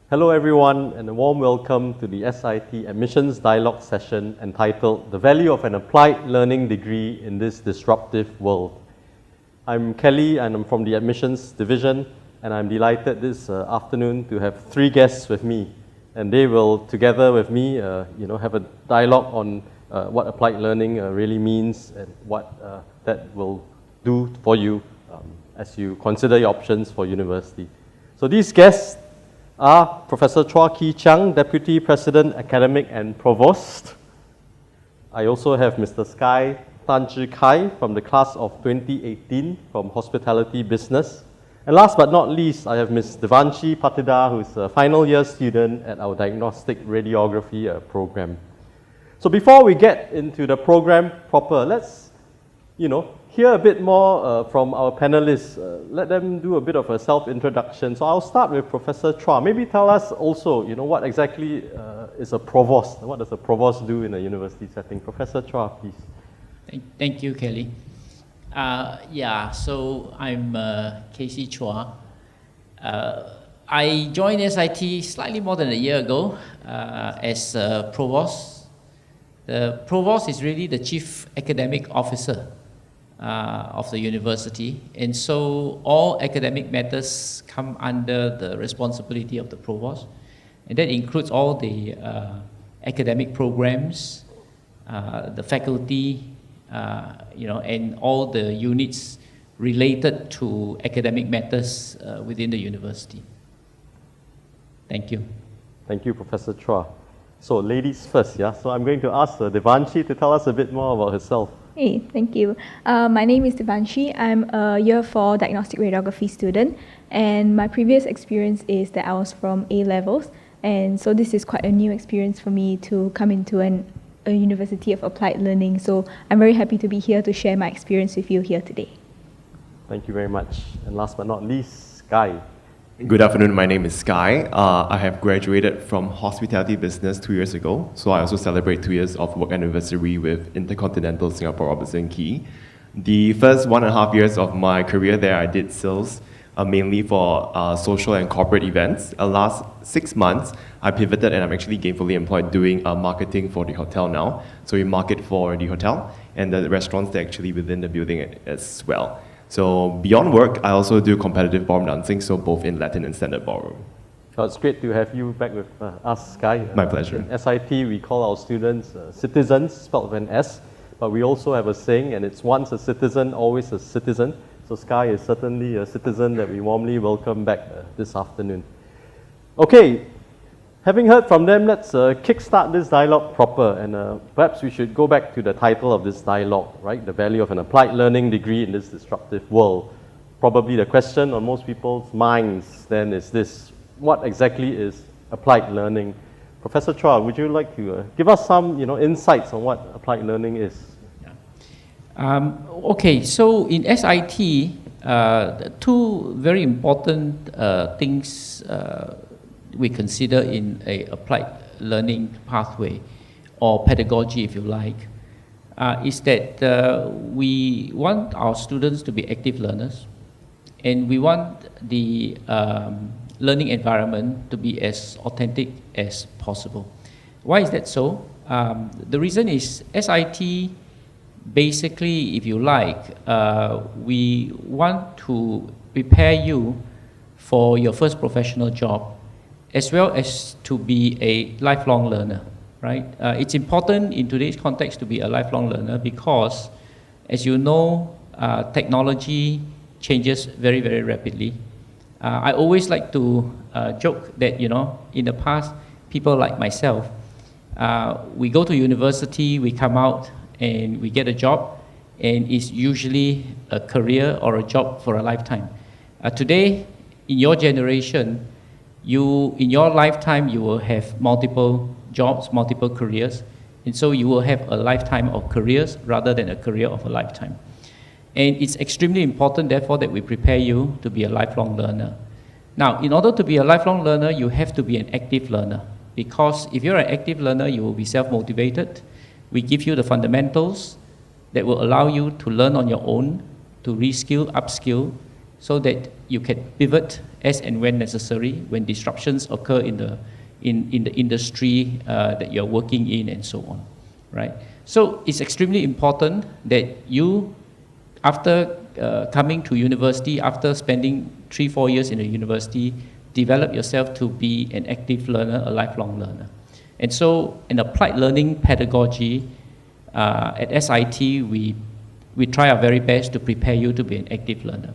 Hello everyone and a warm welcome to the SIT Admissions Dialogue session entitled The Value of an Applied Learning Degree in this Disruptive World. I'm Kelly and I'm from the Admissions Division, and I'm delighted this afternoon to have three guests with me, and they will together with me have a dialogue on what applied learning really means and what that will do for you as you consider your options for university. So these guests are Professor Chua Kee Chiang, Deputy President, Academic and Provost. I also have Mr. Sky Tan Zhi Kai from the class of 2018 from Hospitality Business. And last but not least, I have Ms. Devanshi Patidar, who is a final year student at our Diagnostic Radiography program. So before we get into the program proper, let's hear a bit more from our panelists. Let them do a bit of a self-introduction. So I'll start with Professor Chua. Maybe tell us also, what exactly is a provost? What does a provost do in a university setting? Professor Chua, please. Thank you, Kelly. So I'm Casey Chua. I joined SIT slightly more than a year ago as provost. The provost is really the chief academic officer of the university, and so all academic matters come under the responsibility of the provost, and that includes all the academic programs, the faculty, and all the units related to academic matters within the university. Thank you. Thank you, Professor Chua. So ladies first, yeah? So I'm going to ask Devanshi to tell us a bit more about herself. Hey, thank you. My name is Devanshi. I'm a year 4 diagnostic radiography student, and my previous experience is that I was from A-levels, and so this is quite a new experience for me to come into a University of Applied Learning. So I'm very happy to be here to share my experience with you here today. Thank you very much. And last but not least, Sky. Good afternoon, my name is Sky. I have graduated from Hospitality Business 2 years ago, so I also celebrate 2 years of work anniversary with Intercontinental Singapore Robertson Quay. The first 1.5 years of my career there, I did sales, mainly for social and corporate events. Last 6 months, I pivoted and I'm actually gainfully employed doing marketing for the hotel now. So we market for the hotel and the restaurants that are actually within the building as well. So beyond work, I also do competitive ballroom dancing, so both in Latin and standard ballroom. Oh, it's great to have you back with us, Sky. My pleasure. In SIT, we call our students citizens, spelled with an S, but we also have a saying, and it's once a citizen, always a citizen. So Sky is certainly a citizen that we warmly welcome back this afternoon. Okay, having heard from them, let's kickstart this dialogue proper, and perhaps we should go back to the title of this dialogue, right? The value of an applied learning degree in this disruptive world. Probably the question on most people's minds then is this: what exactly is applied learning? Professor Chua, would you like to give us some insights on what applied learning is? Okay, so in SIT, two very important things we consider in a applied learning pathway or pedagogy, if you like, is that we want our students to be active learners, and we want the learning environment to be as authentic as possible. Why is that so? The reason is SIT, basically, if you like, we want to prepare you for your first professional job, as well as to be a lifelong learner, right? It's important in today's context to be a lifelong learner because, as you know, technology changes very, very rapidly. I always like to joke that, in the past, people like myself, we go to university, we come out, and we get a job, and it's usually a career or a job for a lifetime. Today, in your generation, in your lifetime, you will have multiple jobs, multiple careers, and so you will have a lifetime of careers rather than a career of a lifetime. And it's extremely important, therefore, that we prepare you to be a lifelong learner. Now, in order to be a lifelong learner, you have to be an active learner, because if you're an active learner, you will be self-motivated. We give you the fundamentals that will allow you to learn on your own, to reskill, upskill, so that you can pivot as and when necessary when disruptions occur in the industry that you're working in and so on, right? So it's extremely important that you, after coming to university, after spending 3-4 years in a university, develop yourself to be an active learner, a lifelong learner. And so in applied learning pedagogy, at SIT, we try our very best to prepare you to be an active learner.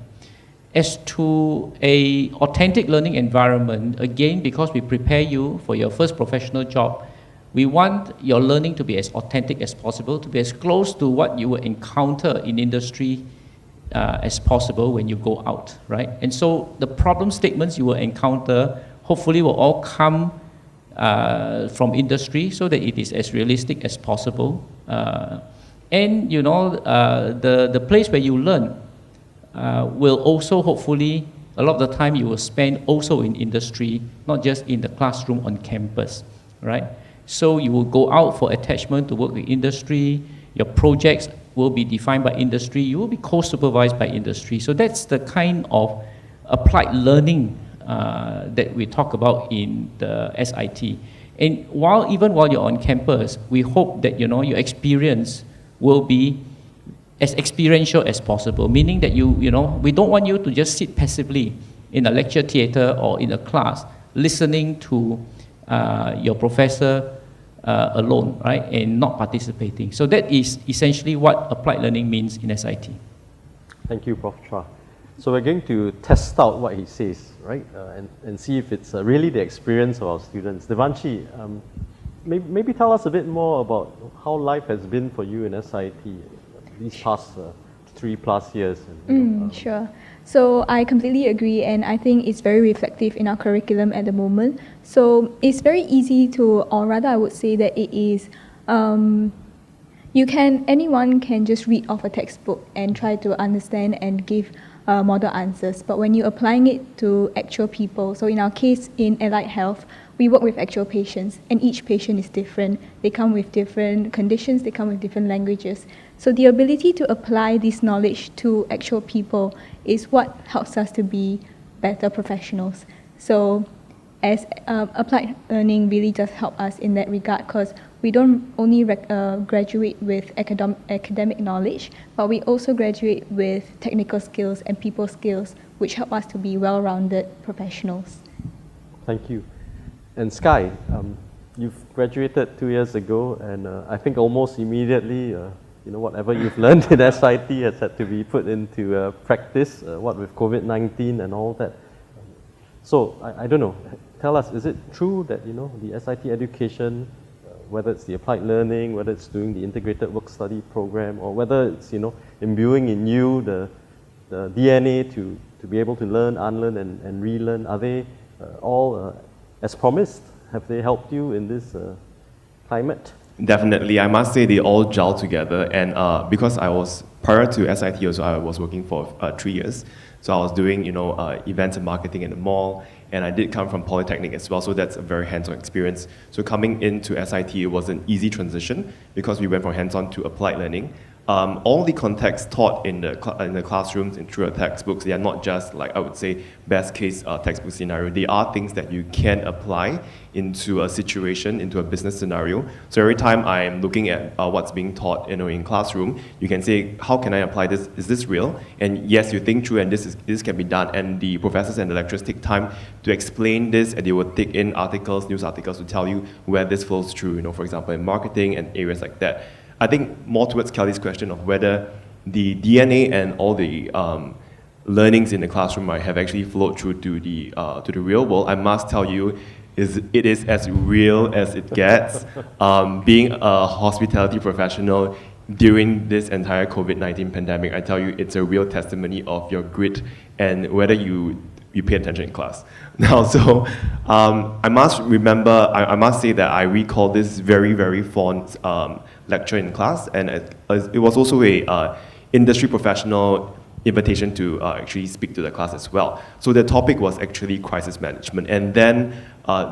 As to a authentic learning environment, again, because we prepare you for your first professional job, we want your learning to be as authentic as possible, to be as close to what you will encounter in industry as possible when you go out, right? And so the problem statements you will encounter hopefully will all come from industry so that it is as realistic as possible. And you know, the place where you learn will also hopefully, a lot of the time you will spend also in industry, not just in the classroom on campus, right? So you will go out for attachment to work with industry, your projects will be defined by industry, you will be co-supervised by industry. So that's the kind of applied learning that we talk about in the SIT. And even while you're on campus, we hope that, you know, your experience will be as experiential as possible, meaning that you know, we don't want you to just sit passively in a lecture theater or in a class listening to your professor alone, right, and not participating. So that is essentially what applied learning means in SIT. Thank you, Prof. Chua. So we're going to test out what he says, right, and see if it's really the experience of our students. Devanshi, maybe tell us a bit more about how life has been for you in SIT these past 3+ years. Sure. So I completely agree, and I think it's very reflective in our curriculum at the moment. So it's very easy to, or rather I would say that it is, anyone can just read off a textbook and try to understand and give model answers. But when you're applying it to actual people, so in our case in allied health, we work with actual patients, and each patient is different. They come with different conditions, they come with different languages. So the ability to apply this knowledge to actual people is what helps us to be better professionals. So as applied learning really does help us in that regard, because we don't only graduate with academic knowledge, but we also graduate with technical skills and people skills, which help us to be well-rounded professionals. Thank you. And Sky, you've graduated 2 years ago, and I think almost immediately, whatever you've learned in SIT has had to be put into practice, what with COVID-19 and all that. So, I don't know, tell us, is it true that, the SIT education, whether it's the applied learning, whether it's doing the integrated work-study program, or whether it's, imbuing in you the DNA to be able to learn, unlearn, and relearn, are they all as promised? Have they helped you in this climate? Definitely, I must say they all gel together, and because I was, prior to SIT also, I was working for 3 years, so I was doing, events and marketing in the mall, and I did come from Polytechnic as well, so that's a very hands-on experience. So coming into SIT, it was an easy transition, because we went from hands-on to applied learning. All the context taught in the classrooms and through our textbooks, they are not just, like I would say, best case textbook scenario. They are things that you can apply into a situation, into a business scenario. So every time I'm looking at what's being taught in classroom, you can say, how can I apply this? Is this real? And yes, you think through, and this can be done. And the professors and the lecturers take time to explain this, and they will take in articles, news articles, to tell you where this flows through, for example, in marketing and areas like that. I think more towards Kelly's question of whether the DNA and all the learnings in the classroom might have actually flowed through to the real world. I must tell you, it is as real as it gets. Being a hospitality professional during this entire COVID-19 pandemic, I tell you, it's a real testimony of your grit and whether you pay attention in class. Now, so I must say that I recall this very, very fond lecture in class, and it was also a industry professional invitation to actually speak to the class as well. So the topic was actually crisis management, and then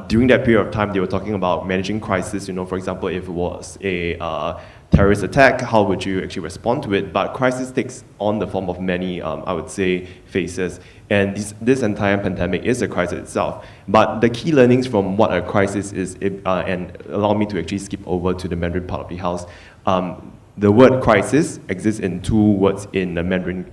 during that period of time, they were talking about managing crisis. For example, if it was a terrorist attack, how would you actually respond to it? But crisis takes on the form of many, I would say, phases. And this entire pandemic is a crisis itself. But the key learnings from what a crisis is, and allow me to actually skip over to the Mandarin part of the house. The word crisis exists in two words in the Mandarin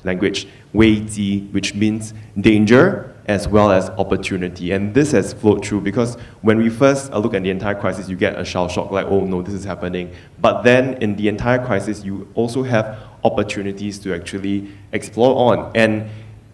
language, 危机, which means danger as well as opportunity. And this has flowed through because when we first look at the entire crisis, you get a shell shock like, oh no, this is happening. But then in the entire crisis, you also have opportunities to actually explore on. And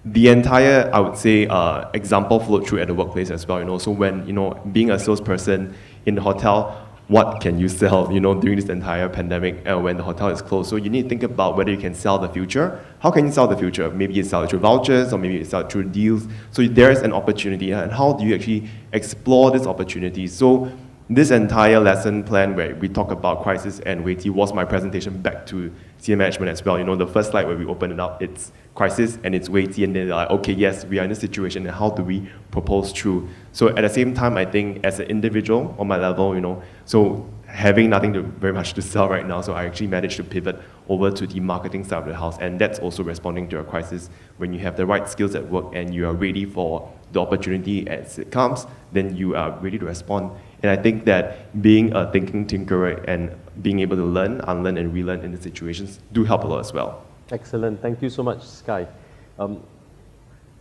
the entire, I would say, example flowed through at the workplace as well. So when, being a salesperson in the hotel, what can you sell, during this entire pandemic when the hotel is closed? So you need to think about whether you can sell the future. How can you sell the future? Maybe you sell it through vouchers, or maybe you sell it through deals. So there is an opportunity, and how do you actually explore this opportunity? So this entire lesson plan where we talk about crisis and weighty was my presentation back to senior management as well. The first slide where we open it up, it's crisis and it's weighty, and then they're like, okay, yes, we are in this situation, and how do we propose through? So at the same time, I think as an individual on my level, so having nothing very much to sell right now, so I actually managed to pivot over to the marketing side of the house, and that's also responding to a crisis. When you have the right skills at work and you are ready for the opportunity as it comes, then you are ready to respond. And I think that being a thinking tinkerer and being able to learn, unlearn, and relearn in the situations do help a lot as well. Excellent. Thank you so much, Sky.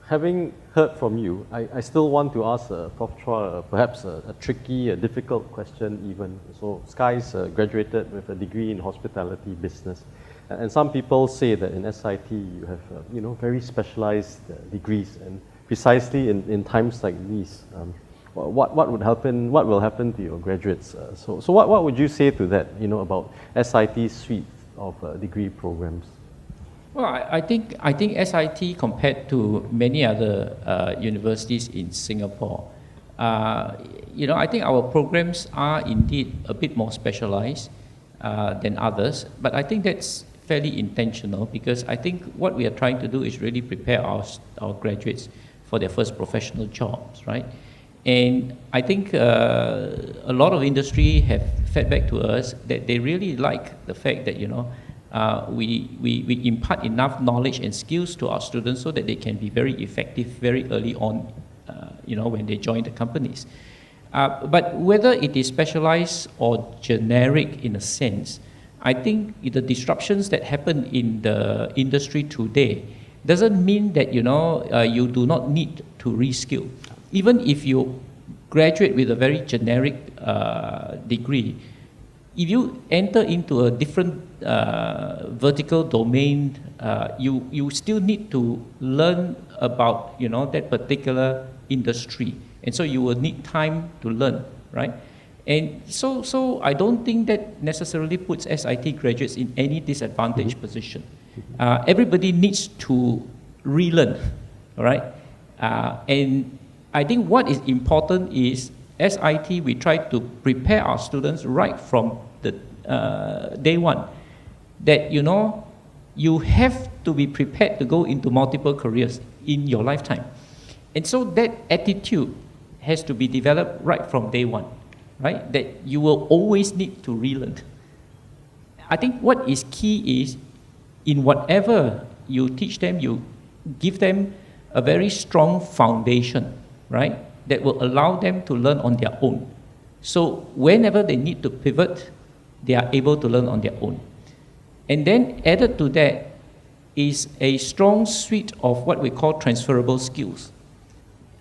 Having heard from you, I still want to ask Prof. Chua perhaps a tricky, a difficult question even. So Sky's graduated with a degree in hospitality business. And some people say that in SIT you have very specialized degrees, and precisely in times like these, what will happen to your graduates? So what would you say to that, about SIT's suite of degree programs? Well, I think SIT compared to many other universities in Singapore, I think our programs are indeed a bit more specialized than others, but I think that's fairly intentional because I think what we are trying to do is really prepare our graduates for their first professional jobs, right? And I think a lot of industry have fed back to us that they really like the fact that, we impart enough knowledge and skills to our students so that they can be very effective very early on, when they join the companies. But whether it is specialized or generic in a sense, I think the disruptions that happen in the industry today doesn't mean that, you do not need to reskill. Even if you graduate with a very generic degree, if you enter into a different vertical domain, you still need to learn about that particular industry, and so you will need time to learn, right? And so I don't think that necessarily puts SIT graduates in any disadvantaged position. Everybody needs to relearn, all right? And I think what is important is SIT, we try to prepare our students right from the day one that you have to be prepared to go into multiple careers in your lifetime, and so that attitude has to be developed right from day one, right? That you will always need to relearn. I think what is key is in whatever you teach them, you give them a very strong foundation, right? That will allow them to learn on their own. So whenever they need to pivot, they are able to learn on their own. And then added to that is a strong suite of what we call transferable skills.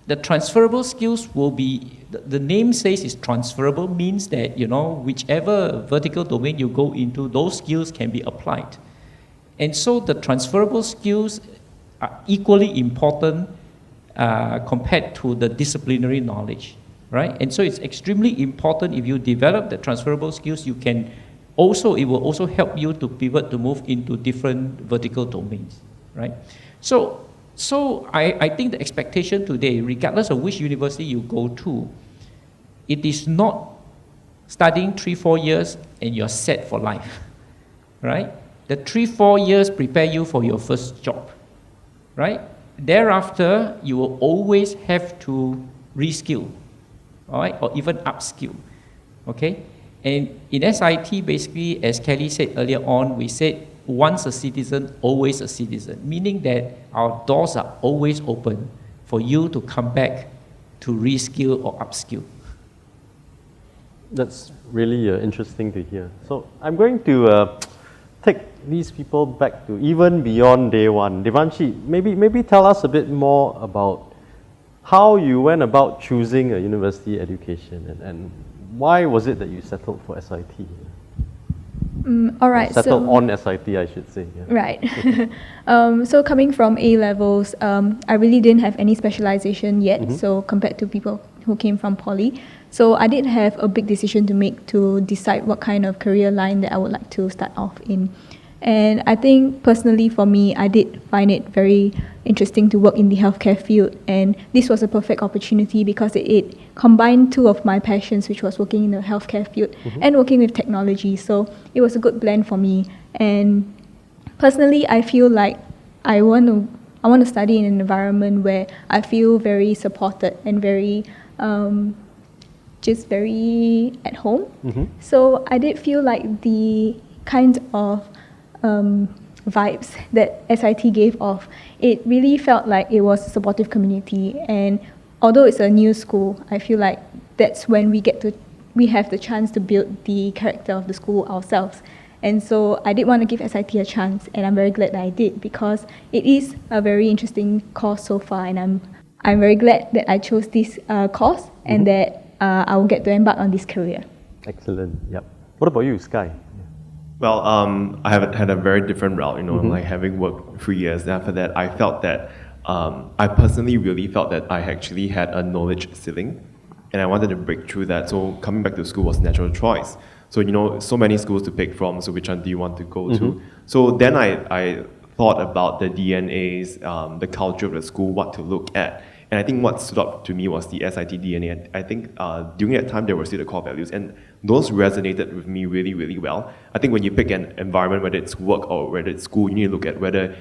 The transferable skills will be, the name says it's transferable, means that, whichever vertical domain you go into, those skills can be applied. And so the transferable skills are equally important compared to the disciplinary knowledge, right? And so it's extremely important if you develop the transferable skills, it will also help you to pivot, to move into different vertical domains, right? So I think the expectation today, regardless of which university you go to, it is not studying 3-4 years and you're set for life, right? The 3-4 years prepare you for your first job, right? Thereafter, you will always have to reskill, all right, or even upskill, okay? And in SIT, basically, as Kelly said earlier on, we said once a citizen, always a citizen, meaning that our doors are always open for you to come back to reskill or upskill. That's really interesting to hear. So I'm going to take these people back to even beyond day one. Devanshi, maybe tell us a bit more about how you went about choosing a university education and why was it that you settled for SIT? All right. Settled on SIT, I should say. Yeah. Right. So coming from A levels, I really didn't have any specialization yet. So compared to people who came from poly, so I didn't have a big decision to make to decide what kind of career line that I would like to start off in. And I think personally for me, I did find it very interesting to work in the healthcare field. And this was a perfect opportunity because it combined two of my passions, which was working in the healthcare field and working with technology. So it was a good blend for me. And personally, I feel like I want to study in an environment where I feel very supported and very just very at home. So I did feel like the kind of vibes that SIT gave off, it really felt like it was a supportive community. And although it's a new school, I feel like that's when we have the chance to build the character of the school ourselves. And so I did want to give SIT a chance, and I'm very glad that I did because it is a very interesting course so far, and I'm very glad that I chose this course and that I will get to embark on this career. Excellent. Yep. What about you, Sky? Well, I have had a very different route, like having worked 3 years. And after that, I felt that, I personally really felt that I actually had a knowledge ceiling and I wanted to break through that. So coming back to school was a natural choice. So, so many schools to pick from, so which one do you want to go to? So then I thought about the DNAs, the culture of the school, what to look at. And I think what stood out to me was the SIT DNA. I think during that time, there were still the core values, and those resonated with me really, really well. I think when you pick an environment, whether it's work or whether it's school, you need to look at whether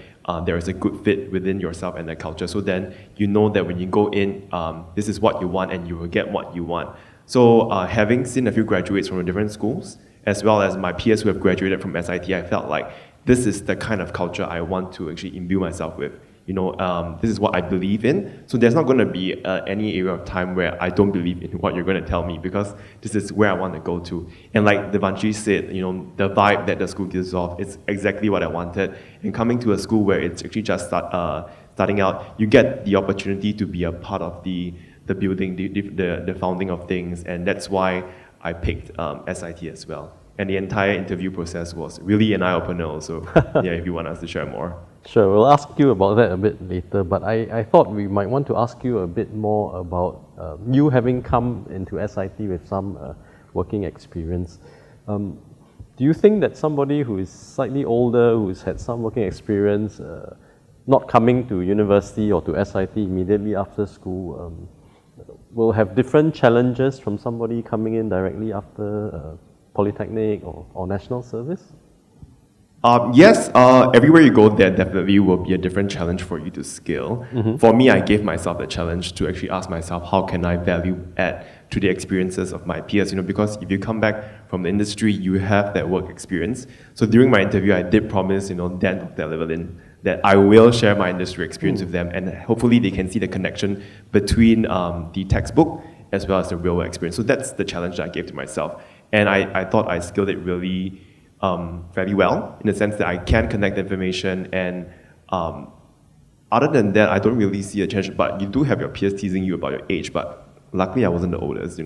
there is a good fit within yourself and the culture. So then you know that when you go in, this is what you want and you will get what you want. So having seen a few graduates from different schools, as well as my peers who have graduated from SIT, I felt like this is the kind of culture I want to actually imbue myself with. This is what I believe in. So there's not going to be any area of time where I don't believe in what you're going to tell me, because this is where I want to go to. And like Devanshi said, the vibe that the school gives off, it's exactly what I wanted. And coming to a school where it's actually just starting out, you get the opportunity to be a part of the building, the founding of things. And that's why I picked SIT as well. And the entire interview process was really an eye-opener also. If you want us to share more. Sure, we'll ask you about that a bit later, but I thought we might want to ask you a bit more about you having come into SIT with some working experience. Do you think that somebody who is slightly older, who's had some working experience, not coming to university or to SIT immediately after school, will have different challenges from somebody coming in directly after Polytechnic or National Service? Yes, everywhere you go, there definitely will be a different challenge for you to scale. For me, I gave myself the challenge to actually ask myself, how can I value add to the experiences of my peers? Because if you come back from the industry, you have that work experience. So during my interview, I did promise, Dan of that level in, that I will share my industry experience with them, and hopefully they can see the connection between the textbook as well as the real world experience. So that's the challenge that I gave to myself. And I thought I scaled it really fairly well, in the sense that I can connect information, and other than that, I don't really see a change. But you do have your peers teasing you about your age, but luckily I wasn't the oldest,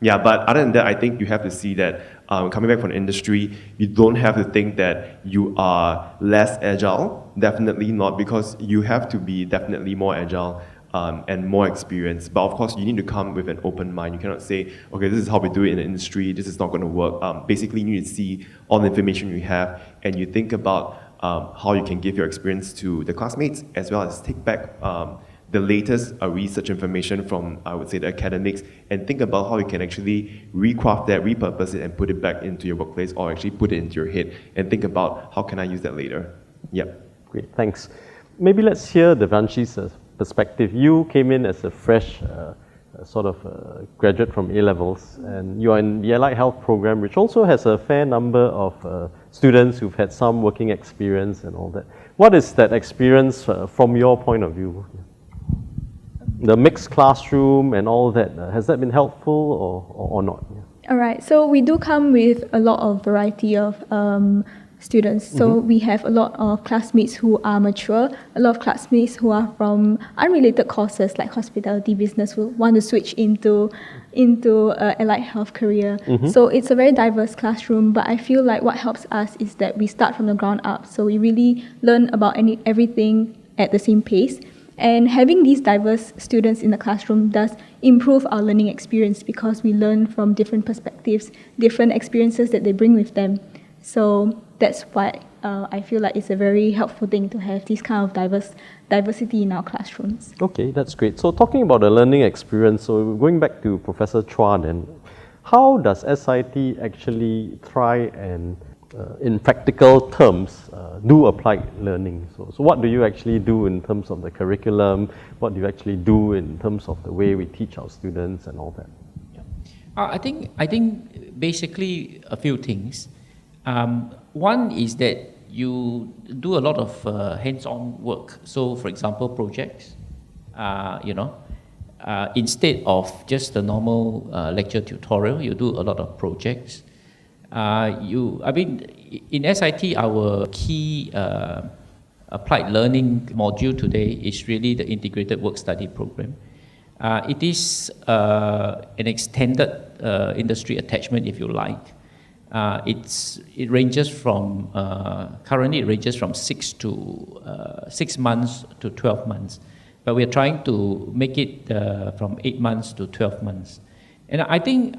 Yeah, but other than that, I think you have to see that coming back from the industry, you don't have to think that you are less agile. Definitely not, because you have to be definitely more agile and more experience. But of course, you need to come with an open mind. You cannot say, okay, this is how we do it in the industry, this is not going to work. Basically, you need to see all the information you have, and you think about how you can give your experience to the classmates, as well as take back the latest research information from, I would say, the academics, and think about how you can actually recraft that, repurpose it, and put it back into your workplace, or actually put it into your head, and think about how can I use that later. Yep. Great, thanks. Maybe let's hear Devanshi's perspective. You came in as a fresh sort of graduate from A-levels, and you are in the Allied Health program, which also has a fair number of students who've had some working experience and all that. What is that experience from your point of view? The mixed classroom and all that, has that been helpful or not? Yeah. All right, so we do come with a lot of variety of students. So we have a lot of classmates who are mature, a lot of classmates who are from unrelated courses like hospitality business who want to switch into allied health career. So it's a very diverse classroom, but I feel like what helps us is that we start from the ground up. So we really learn about everything at the same pace. And having these diverse students in the classroom does improve our learning experience because we learn from different perspectives, different experiences that they bring with them. So that's why I feel like it's a very helpful thing to have this kind of diversity in our classrooms. Okay, that's great. So talking about the learning experience, so going back to Professor Chua then, how does SIT actually try and, in practical terms, do applied learning? So what do you actually do in terms of the curriculum? What do you actually do in terms of the way we teach our students and all that? I think basically a few things. One is that you do a lot of hands-on work. So, for example, projects. Instead of just the normal lecture tutorial, you do a lot of projects. In SIT, our key applied learning module today is really the integrated work-study program. It is an extended industry attachment, if you like. It ranges from currently it ranges from 6 months to 12 months, but we're trying to make it from 8 months to 12 months. And I think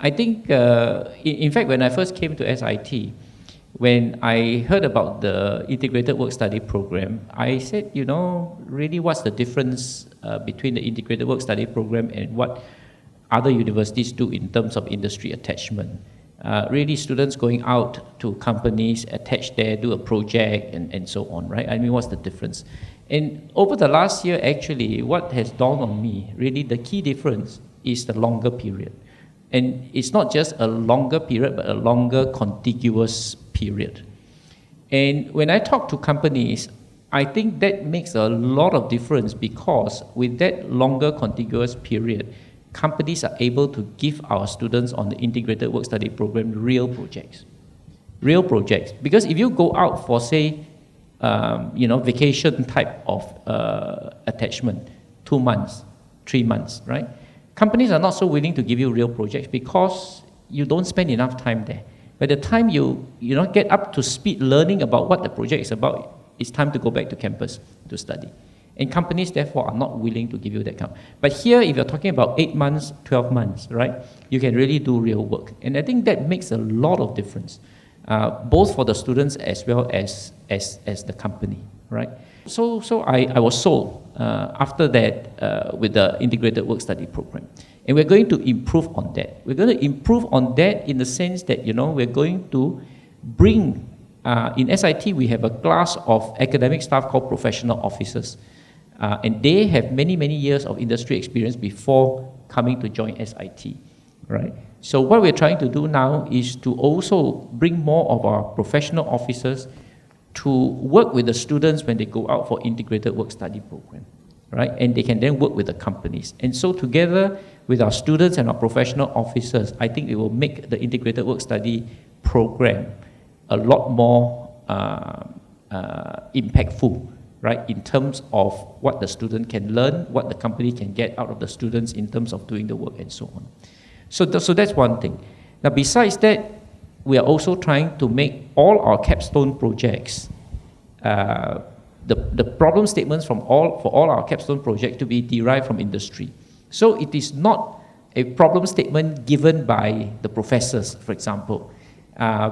in fact, when I first came to SIT, when I heard about the integrated work study program, I said, really, what's the difference between the integrated work study program and what other universities do in terms of industry attachment? Really, students going out to companies, attach there, do a project, and so on, right? I mean, what's the difference? And over the last year, actually, what has dawned on me, really, the key difference is the longer period. And it's not just a longer period, but a longer contiguous period. And when I talk to companies, I think that makes a lot of difference because with that longer contiguous period, companies are able to give our students on the integrated work study program real projects. Real projects. Because if you go out for, say, vacation type of attachment, 2 months, 3 months, right? Companies are not so willing to give you real projects because you don't spend enough time there. By the time you get up to speed learning about what the project is about, it's time to go back to campus to study. And companies, therefore, are not willing to give you that kind. But here, if you're talking about 8 months, 12 months, right, you can really do real work. And I think that makes a lot of difference, both for the students as well as the company, right? So I was sold after that with the integrated work study program. And we're going to improve on that. We're going to improve on that in the sense that, we're going to bring, in SIT, we have a class of academic staff called professional officers. And they have many, many years of industry experience before coming to join SIT, right? So what we're trying to do now is to also bring more of our professional officers to work with the students when they go out for integrated work study program, right? And they can then work with the companies. And so together with our students and our professional officers, I think it will make the integrated work study program a lot more impactful, right, in terms of what the student can learn, what the company can get out of the students in terms of doing the work and so on. So that's one thing. Now, besides that, we are also trying to make all our capstone projects, the problem statements for all our capstone projects to be derived from industry. So it is not a problem statement given by the professors, for example,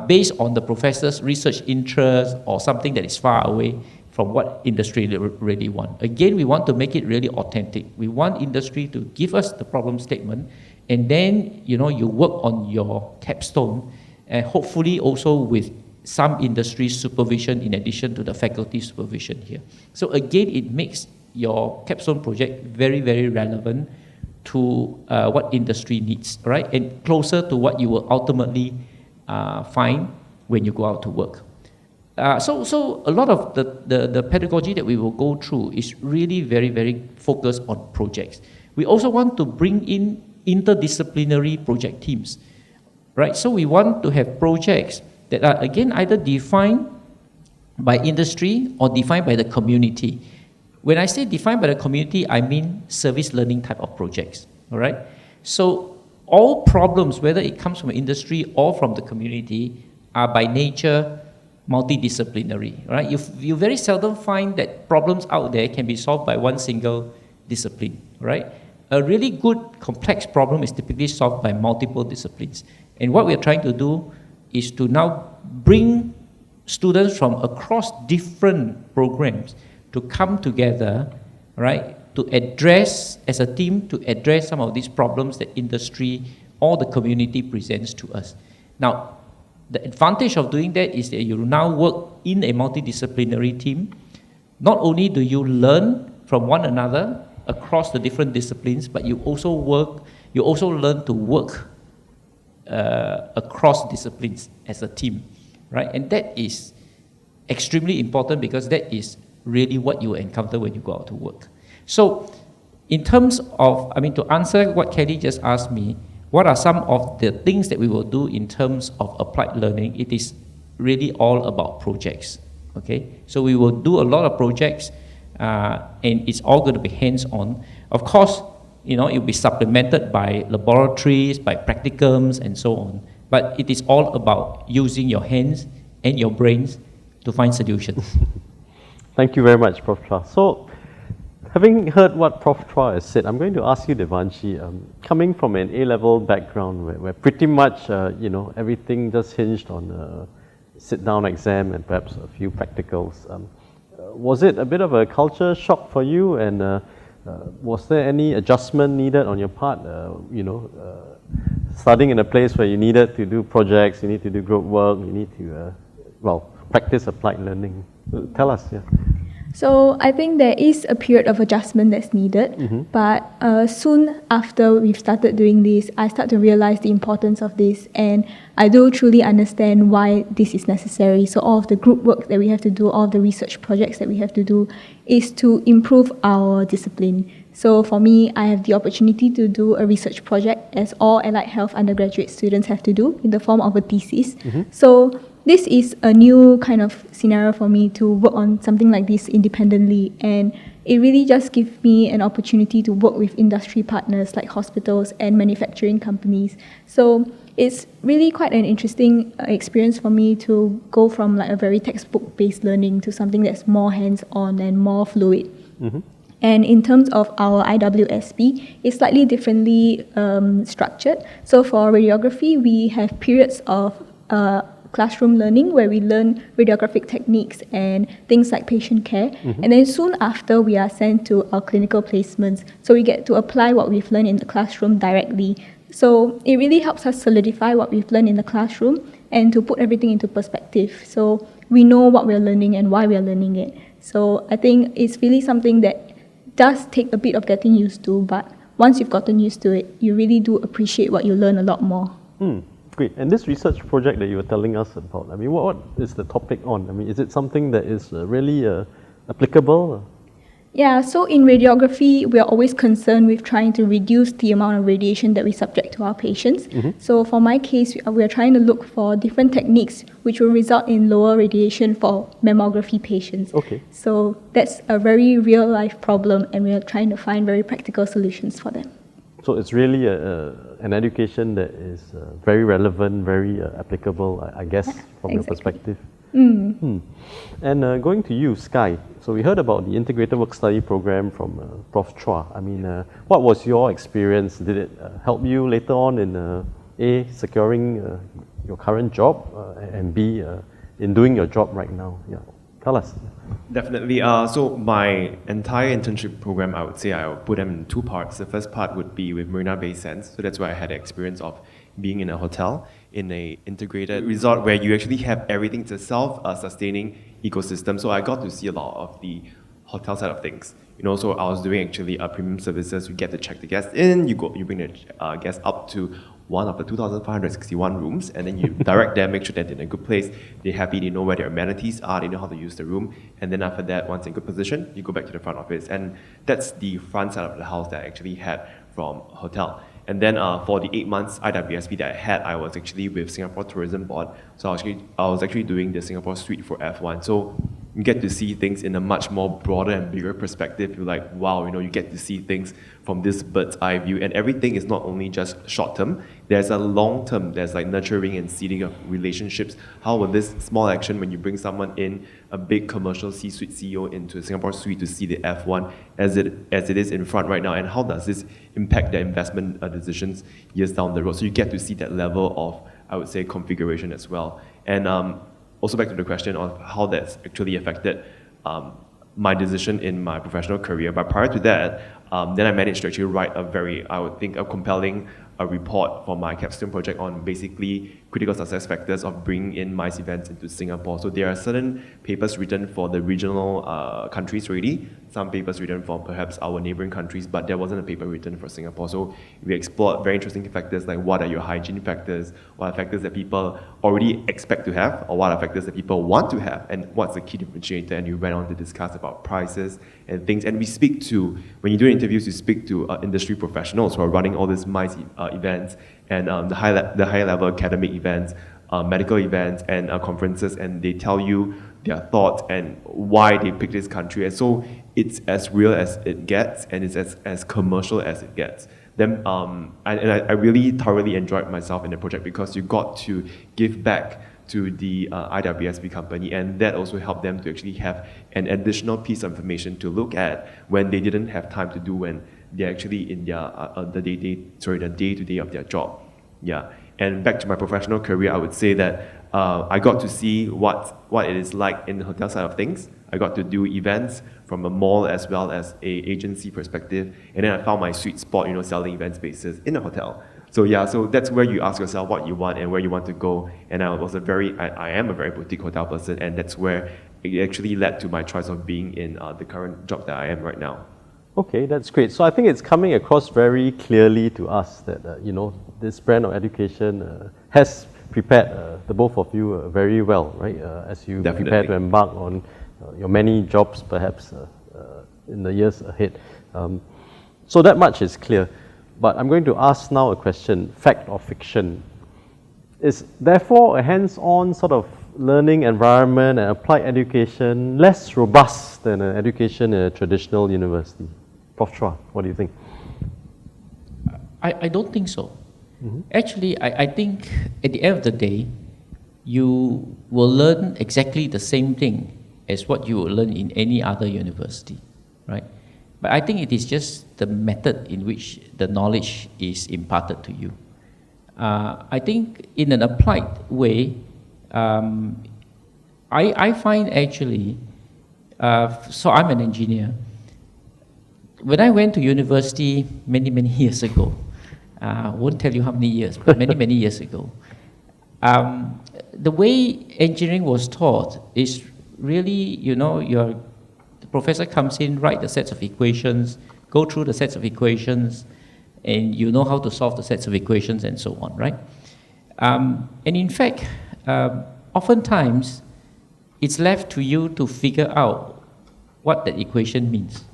based on the professor's research interest or something that is far away from what industry really want. Again, we want to make it really authentic. We want industry to give us the problem statement, and then you work on your capstone, and hopefully also with some industry supervision in addition to the faculty supervision here. So again, it makes your capstone project very, very relevant to what industry needs, right? And closer to what you will ultimately find when you go out to work. So a lot of the pedagogy that we will go through is really very, very focused on projects. We also want to bring in interdisciplinary project teams, right? So we want to have projects that are, again, either defined by industry or defined by the community. When I say defined by the community, I mean service learning type of projects, all right? So all problems, whether it comes from industry or from the community, are by nature multidisciplinary, right? You very seldom find that problems out there can be solved by one single discipline, right? A really good complex problem is typically solved by multiple disciplines. And what we're trying to do is to now bring students from across different programs to come together, right, to address, as a team, to address some of these problems that industry or the community presents to us. Now, the advantage of doing that is that you now work in a multidisciplinary team. Not only do you learn from one another across the different disciplines, but you also learn to work across disciplines as a team, right? And that is extremely important because that is really what you encounter when you go out to work. So in terms of, to answer what Kelly just asked me, what are some of the things that we will do in terms of applied learning? It is really all about projects, okay? So we will do a lot of projects and it's all going to be hands-on. Of course, it will be supplemented by laboratories, by practicums, and so on. But it is all about using your hands and your brains to find solutions. Thank you very much, Prof. Chua. So, having heard what Prof. Chua has said, I'm going to ask you, Devanshi, coming from an A-level background where pretty much, everything just hinged on a sit-down exam and perhaps a few practicals, was it a bit of a culture shock for you? And was there any adjustment needed on your part? Starting in a place where you needed to do projects, you need to do group work, you need to, practice applied learning. Tell us, yeah. So I think there is a period of adjustment that's needed, but soon after we've started doing this, I start to realize the importance of this, and I do truly understand why this is necessary. So all of the group work that we have to do, all of the research projects that we have to do, is to improve our discipline. So for me, I have the opportunity to do a research project, as all allied health undergraduate students have to do, in the form of a thesis. So this is a new kind of scenario for me to work on something like this independently, and it really just gives me an opportunity to work with industry partners like hospitals and manufacturing companies. So it's really quite an interesting experience for me to go from like a very textbook-based learning to something that's more hands-on and more fluid. And in terms of our IWSP, it's slightly differently structured. So for radiography, we have periods of classroom learning where we learn radiographic techniques and things like patient care. And then soon after, we are sent to our clinical placements. So we get to apply what we've learned in the classroom directly. So it really helps us solidify what we've learned in the classroom and to put everything into perspective. So we know what we're learning and why we're learning it. So I think it's really something that does take a bit of getting used to, but once you've gotten used to it, you really do appreciate what you learn a lot more. Great. And this research project that you were telling us about, what is the topic on? Is it something that is really applicable? Yeah, so in radiography, we are always concerned with trying to reduce the amount of radiation that we subject to our patients. So for my case, we are trying to look for different techniques which will result in lower radiation for mammography patients. So that's a very real-life problem, and we are trying to find very practical solutions for them. So it's really an education that is very relevant, very applicable, I guess, from your perspective. And going to you, Sky. So we heard about the Integrated Work Study Program from Prof. Chua. What was your experience? Did it help you later on in A, securing your current job, and B, in doing your job right now? Yeah. Tell us. Definitely. So my entire internship program, I would say I'll put them in two parts. The first part would be with Marina Bay Sands. So that's where I had the experience of being in a hotel, in a integrated resort where you actually have everything. It's a self-sustaining ecosystem. So I got to see a lot of the hotel side of things. So I was doing actually premium services. You get to check the guests in, you bring the guests up to one of the 2,561 rooms, and then you direct them, make sure that they're in a good place, they're happy, they know where their amenities are, they know how to use the room, and then after that, once in good position, you go back to the front office. And that's the front side of the house that I actually had from hotel. And then for the 8 months IWSP that I had, I was actually with Singapore Tourism Board. So I was actually doing the Singapore Suite for F1. So you get to see things in a much more broader and bigger perspective. You're like, wow, you get to see things from this bird's eye view. And everything is not only just short term, there's a long term, there's like nurturing and seeding of relationships. How will this small action, when you bring someone in, a big commercial C-suite CEO into a Singapore Suite to see the F1 as it is in front right now, and how does this impact their investment decisions years down the road? So you get to see that level of, I would say, configuration as well. And also back to the question of how that's actually affected my decision in my professional career. But prior to that, then I managed to actually write a compelling report for my capstone project on basically critical success factors of bringing in MICE events into Singapore. So there are certain papers written for the regional countries already, some papers written for perhaps our neighboring countries, but there wasn't a paper written for Singapore. So we explored very interesting factors like what are your hygiene factors, what are factors that people already expect to have, or what are factors that people want to have, and what's the key differentiator. And we went on to discuss about prices and things. And we speak to, when you do interviews, you speak to industry professionals who are running all these MICE events and the high level academic events, medical events and conferences, and they tell you their thoughts and why they picked this country. And so it's as real as it gets, and it's as commercial as it gets. Then I really thoroughly enjoyed myself in the project because you got to give back to the IWSP company, and that also helped them to actually have an additional piece of information to look at when they didn't have time to do when they're actually in their the day-to-day of their job. Yeah. And back to my professional career, I would say that I got to see what it is like in the hotel side of things. I got to do events from a mall as well as a agency perspective, and then I found my sweet spot, selling event spaces in a hotel. So yeah, so that's where you ask yourself what you want and where you want to go. And I am a very boutique hotel person, and that's where it actually led to my choice of being in the current job that I am right now. Okay, that's great. So I think it's coming across very clearly to us that this brand of education has prepared the both of you very well, right? As you Definitely. prepare to embark on your many jobs, perhaps in the years ahead. So that much is clear. But I'm going to ask now a question: fact or fiction? Is therefore a hands-on sort of learning environment and applied education less robust than an education in a traditional university? Prof. Chua, what do you think? I don't think so. Mm-hmm. Actually, I think at the end of the day, you will learn exactly the same thing as what you will learn in any other university, right? But I think it is just the method in which the knowledge is imparted to you. I think in an applied way, I find actually, so I'm an engineer. When I went to university many years ago, I won't tell you how many years, but many years ago, the way engineering was taught is really, the professor comes in, write the sets of equations, go through the sets of equations, and you know how to solve the sets of equations and so on, right? And in fact, oftentimes, it's left to you to figure out what that equation means,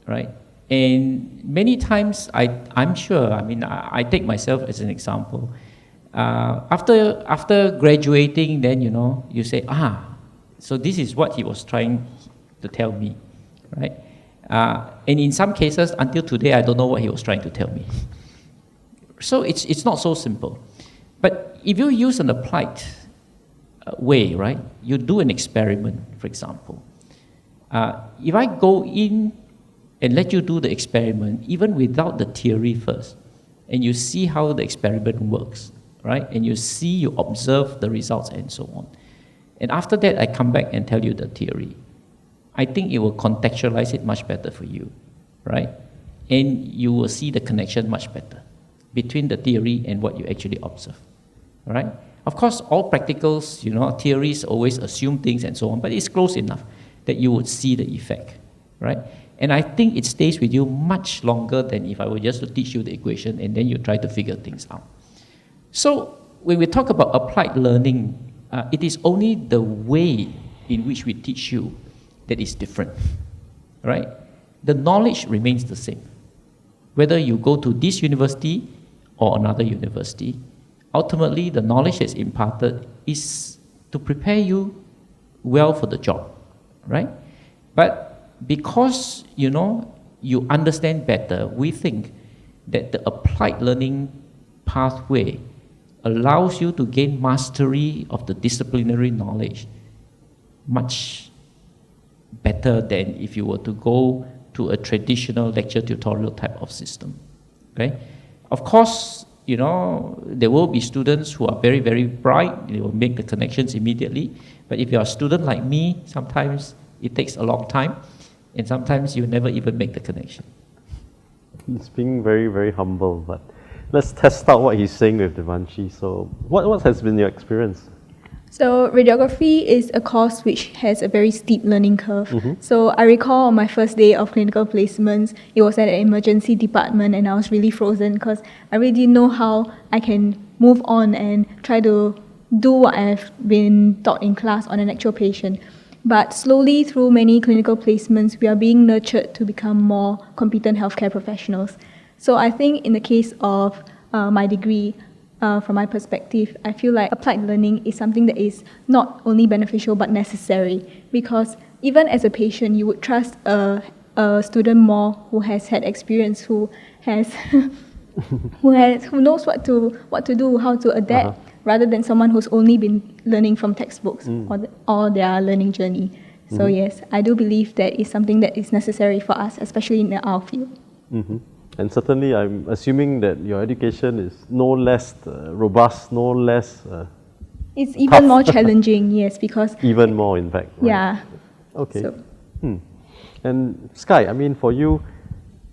right? And many times, I'm sure, I take myself as an example. After graduating, then, you say, so this is what he was trying to tell me, right? And in some cases, until today, I don't know what he was trying to tell me. So it's not so simple. But if you use an applied way, right, you do an experiment, for example. If I go in and let you do the experiment, even without the theory first, and you see how the experiment works, right, and you observe the results and so on. And after that, I come back and tell you the theory. I think it will contextualize it much better for you, right? And you will see the connection much better between the theory and what you actually observe, right? Of course, all practicals, theories always assume things and so on, but it's close enough that you would see the effect, right? And I think it stays with you much longer than if I were just to teach you the equation and then you try to figure things out. So when we talk about applied learning, it is only the way in which we teach you that is different, right? The knowledge remains the same. Whether you go to this university or another university, ultimately the knowledge that's imparted is to prepare you well for the job, right? But because, you understand better, we think that the applied learning pathway allows you to gain mastery of the disciplinary knowledge much better than if you were to go to a traditional lecture tutorial type of system. Okay? Of course, there will be students who are very, very bright, they will make the connections immediately. But if you're a student like me, sometimes it takes a long time, and sometimes you never even make the connection. He's being very, very humble, but let's test out what he's saying with Devanshi. So what has been your experience? So radiography is a course which has a very steep learning curve. So I recall on my first day of clinical placements, it was at an emergency department and I was really frozen because I really didn't know how I can move on and try to do what I've been taught in class on an actual patient. But slowly through many clinical placements, we are being nurtured to become more competent healthcare professionals. So I think in the case of my degree, from my perspective, I feel like applied learning is something that is not only beneficial but necessary, because even as a patient, you would trust a student more who has had experience, who has who knows what to do, how to adapt, rather than someone who's only been learning from textbooks or their learning journey. So yes, I do believe that is something that is necessary for us, especially in our field. And certainly, I'm assuming that your education is no less robust, no less it's even tough. more challenging, yes, because... Even more, in fact. Right? Yeah. Okay. So. And Sky, I mean, for you,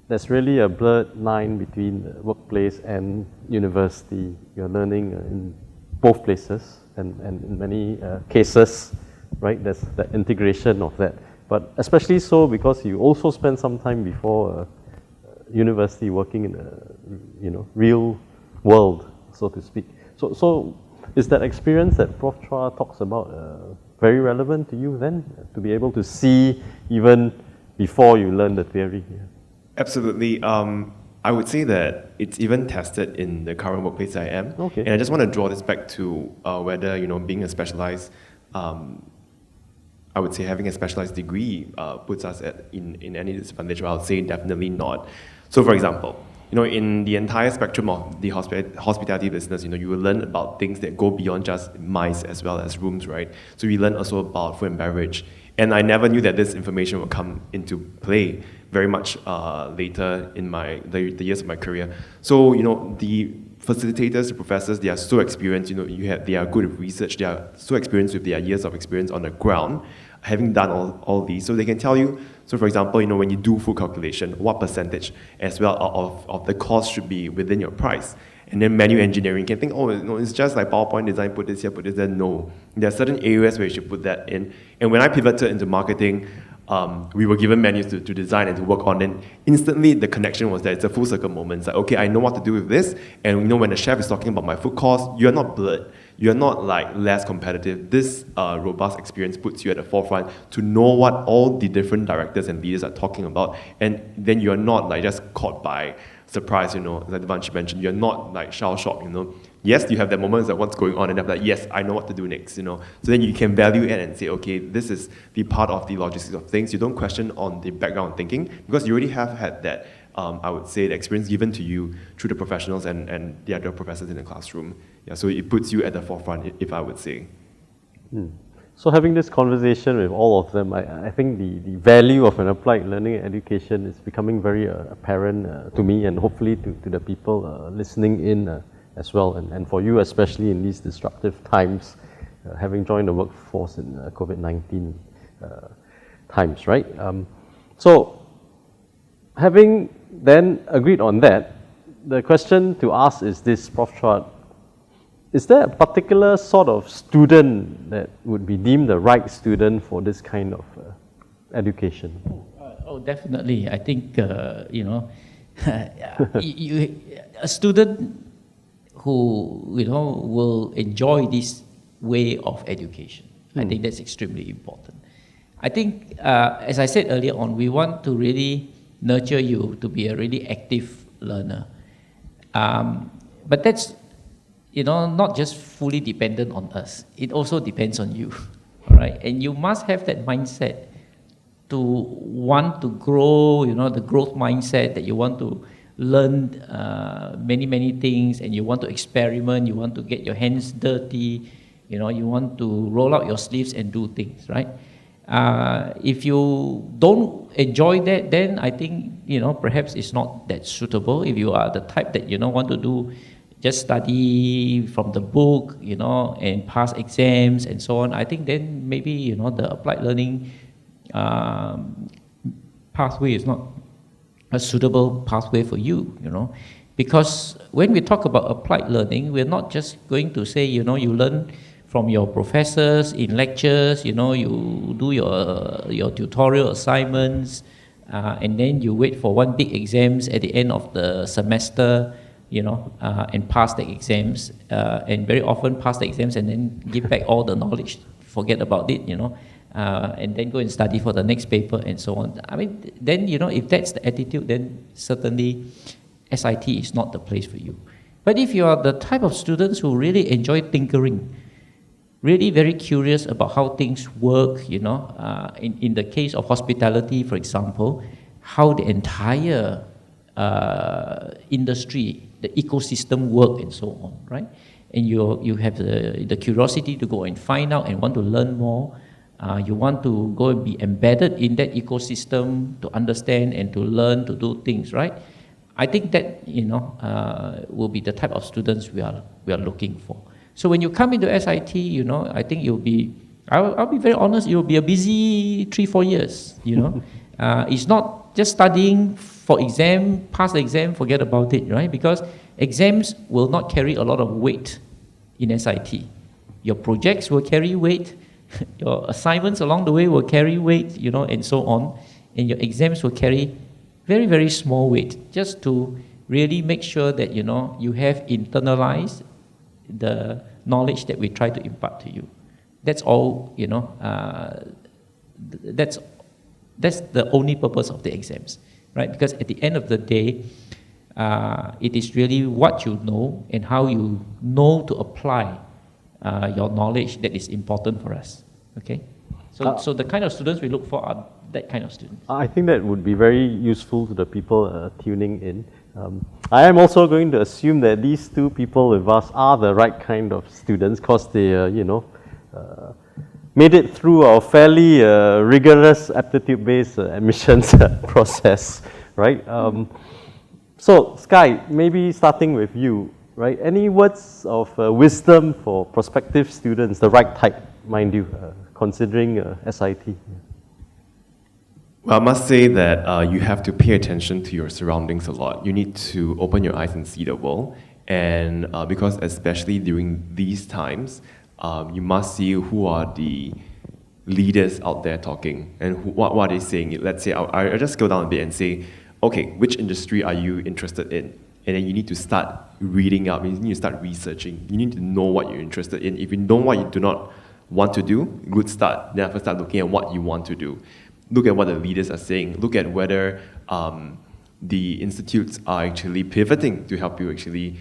there's really a blurred line between workplace and university. You're learning in both places, and in many cases, right, there's the integration of that. But especially so because you also spent some time before university working in a real world, so to speak. So is that experience that Prof. Chua talks about very relevant to you then, to be able to see even before you learn the theory? Absolutely. I would say that it's even tested in the current workplace I am. Okay. And I just want to draw this back to whether, being a specialized, I would say having a specialized degree puts us in any disadvantage. Well, I would say definitely not. So for example, in the entire spectrum of the hospitality business, you will learn about things that go beyond just mice as well as rooms, right? So we learn also about food and beverage. And I never knew that this information would come into play very much later in the years of my career. So, the facilitators, the professors, they are so experienced, they are good at research, they are so experienced with their years of experience on the ground, having done all these. So they can tell you, so for example, when you do food calculation, what percentage as well of the cost should be within your price. And then menu engineering can think, it's just like PowerPoint design, put this here, put this there. No, there are certain areas where you should put that in. And when I pivoted into marketing, we were given menus to design and to work on, and instantly the connection was there. It's a full circle moment. It's like, okay, I know what to do with this, and when the chef is talking about my food cost, you're not blurred. You're not like less competitive. This robust experience puts you at the forefront to know what all the different directors and leaders are talking about, and then you're not like just caught by surprise, like Devanshi mentioned. You're not like shell-shocked, Yes, you have that moment of what's going on, and I'm like, yes, I know what to do next, So then you can value it and say, okay, this is the part of the logistics of things. You don't question on the background thinking, because you already have had that, I would say, the experience given to you through the professionals and the other professors in the classroom. Yeah, so it puts you at the forefront, if I would say. So having this conversation with all of them, I think the value of an applied learning education is becoming very apparent to me, and hopefully to the people listening in as well, and for you especially in these disruptive times, having joined the workforce in COVID-19 times, right? So having then agreed on that, the question to ask is this, Prof. Chua, is there a particular sort of student that would be deemed the right student for this kind of education? Oh, definitely. I think, a student who, will enjoy this way of education. I think that's extremely important. I think, as I said earlier on, we want to really nurture you to be a really active learner. But that's, not just fully dependent on us. It also depends on you, all right? And you must have that mindset to want to grow, the growth mindset that you want to learn many, many things, and you want to experiment, you want to get your hands dirty, you want to roll out your sleeves and do things, right? If you don't enjoy that, then I think, perhaps it's not that suitable. If you are the type that, want to do just study from the book, and pass exams and so on, I think then maybe, the applied learning pathway is not a suitable pathway for you, because when we talk about applied learning, we're not just going to say, you learn from your professors in lectures, you do your tutorial assignments, and then you wait for one big exams at the end of the semester, and pass the exams, and very often pass the exams and then give back all the knowledge, forget about it, and then go and study for the next paper and so on. I mean, then, if that's the attitude, then certainly SIT is not the place for you. But if you are the type of students who really enjoy tinkering, really very curious about how things work, in the case of hospitality, for example, how the entire industry, the ecosystem work and so on, right? And you have the curiosity to go and find out and want to learn more. You want to go and be embedded in that ecosystem to understand and to learn to do things, right? I think that, will be the type of students we are looking for. So when you come into SIT, I think I'll be very honest, you'll be a busy 3-4 years, It's not just studying for exam, pass the exam, forget about it, right? Because exams will not carry a lot of weight in SIT. Your projects will carry weight, your assignments along the way will carry weight, and so on. And your exams will carry very, very small weight, just to really make sure that, you have internalized the knowledge that we try to impart to you. That's all, that's the only purpose of the exams, right? Because at the end of the day, it is really what you know and how you know to apply your knowledge that is important for us, okay? So the kind of students we look for are that kind of students. I think that would be very useful to the people tuning in. I am also going to assume that these two people with us are the right kind of students, because they, made it through our fairly rigorous aptitude-based admissions process, right? So, Sky, maybe starting with you, right? Any words of wisdom for prospective students, the right type, mind you, considering SIT? Well, I must say that you have to pay attention to your surroundings a lot. You need to open your eyes and see the world. And because especially during these times, you must see who are the leaders out there talking and what are they saying. Let's say, I'll just go down a bit and say, okay, which industry are you interested in? And then you need to start reading up, you need to start researching. You need to know what you're interested in. If you know what you do not want to do, good start. Then after start looking at what you want to do. Look at what the leaders are saying. Look at whether the institutes are actually pivoting to help you actually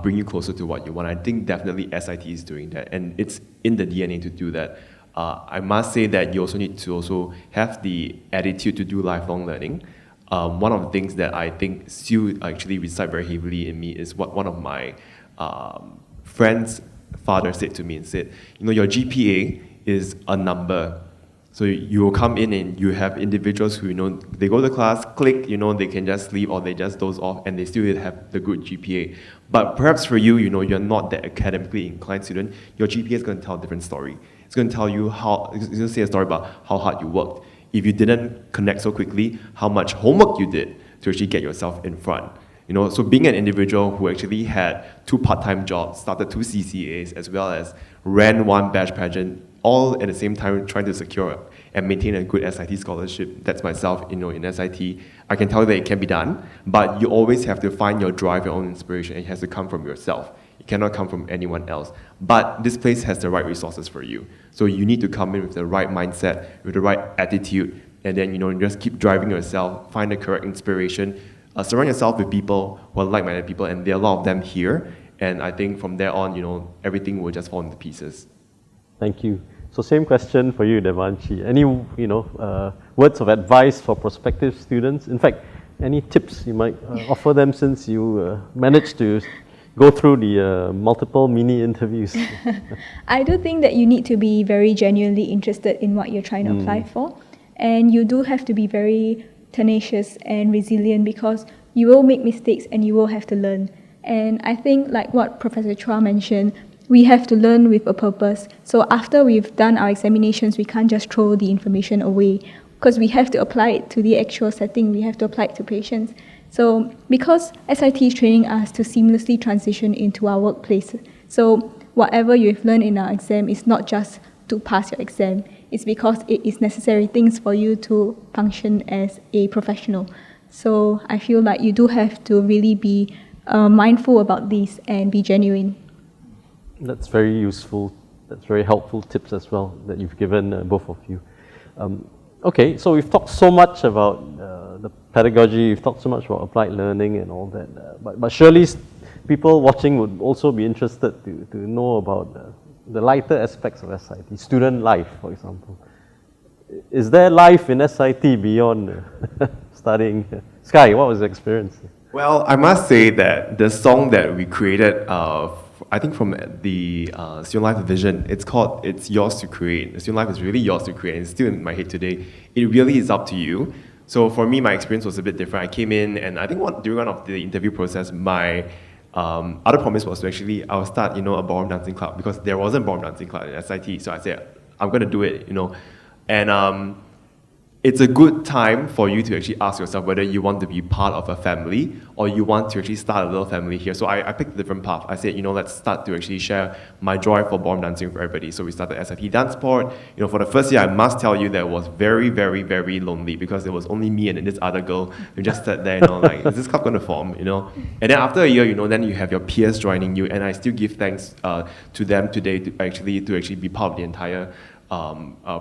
bring you closer to what you want. I think definitely SIT is doing that, and it's in the DNA to do that. I must say that you also need to also have the attitude to do lifelong learning. One of the things that I think still actually reside very heavily in me is what one of my friends' father said to me and said, your GPA is a number. So you will come in and you have individuals who, they go to class, click, they can just sleep or they just doze off and they still have the good GPA. But perhaps for you, you're not that academically inclined student, your GPA is going to tell a different story. It's going to tell you it's going to say a story about how hard you worked. If you didn't connect so quickly, how much homework you did to actually get yourself in front. So being an individual who actually had 2 part-time jobs, started 2 CCAs, as well as ran 1 batch pageant all at the same time trying to secure and maintain a good SIT scholarship. That's myself, in SIT. I can tell you that it can be done, but you always have to find your drive, your own inspiration. It has to come from yourself. It cannot come from anyone else. But this place has the right resources for you. So you need to come in with the right mindset, with the right attitude, and then, just keep driving yourself, find the correct inspiration, surround yourself with people who are like-minded people, and there are a lot of them here. And I think from there on, everything will just fall into pieces. Thank you. So same question for you, Devanshi. Any, words of advice for prospective students? In fact, any tips you might offer them since you managed to go through the multiple mini interviews? I do think that you need to be very genuinely interested in what you're trying to apply for. And you do have to be very tenacious and resilient, because you will make mistakes and you will have to learn. And I think, like what Professor Chua mentioned, we have to learn with a purpose. So after we've done our examinations, we can't just throw the information away, because we have to apply it to the actual setting, we have to apply it to patients. So because SIT is training us to seamlessly transition into our workplace, so whatever you've learned in our exam is not just to pass your exam, it's because it is necessary things for you to function as a professional. So I feel like you do have to really be mindful about this and be genuine. That's very useful. That's very helpful tips as well that you've given both of you. Okay, so we've talked so much about the pedagogy, we've talked so much about applied learning and all that, but surely people watching would also be interested to know about the lighter aspects of SIT, student life, for example. Is there life in SIT beyond studying? Sky, what was the experience? Well, I must say that the song that we created, I think from the Student Life division, it's called It's Yours to Create. The Student Life is really yours to create, and it's still in my head today. It really is up to you. So for me, my experience was a bit different. I came in, and I think during one of the interview process, my other promise was to actually, I'll start, a ballroom dancing club, because there wasn't a ballroom dancing club at SIT. So I said, I'm going to do it, And it's a good time for you to actually ask yourself whether you want to be part of a family or you want to actually start a little family here. So I picked a different path. I said, let's start to actually share my joy for ballroom dancing for everybody. So we started SIT Dance Sport. For the first year, I must tell you that it was very, very, very lonely, because it was only me and this other girl who just sat there, like, is this club going to form, And then after a year, then you have your peers joining you, and I still give thanks to them today to actually be part of the entire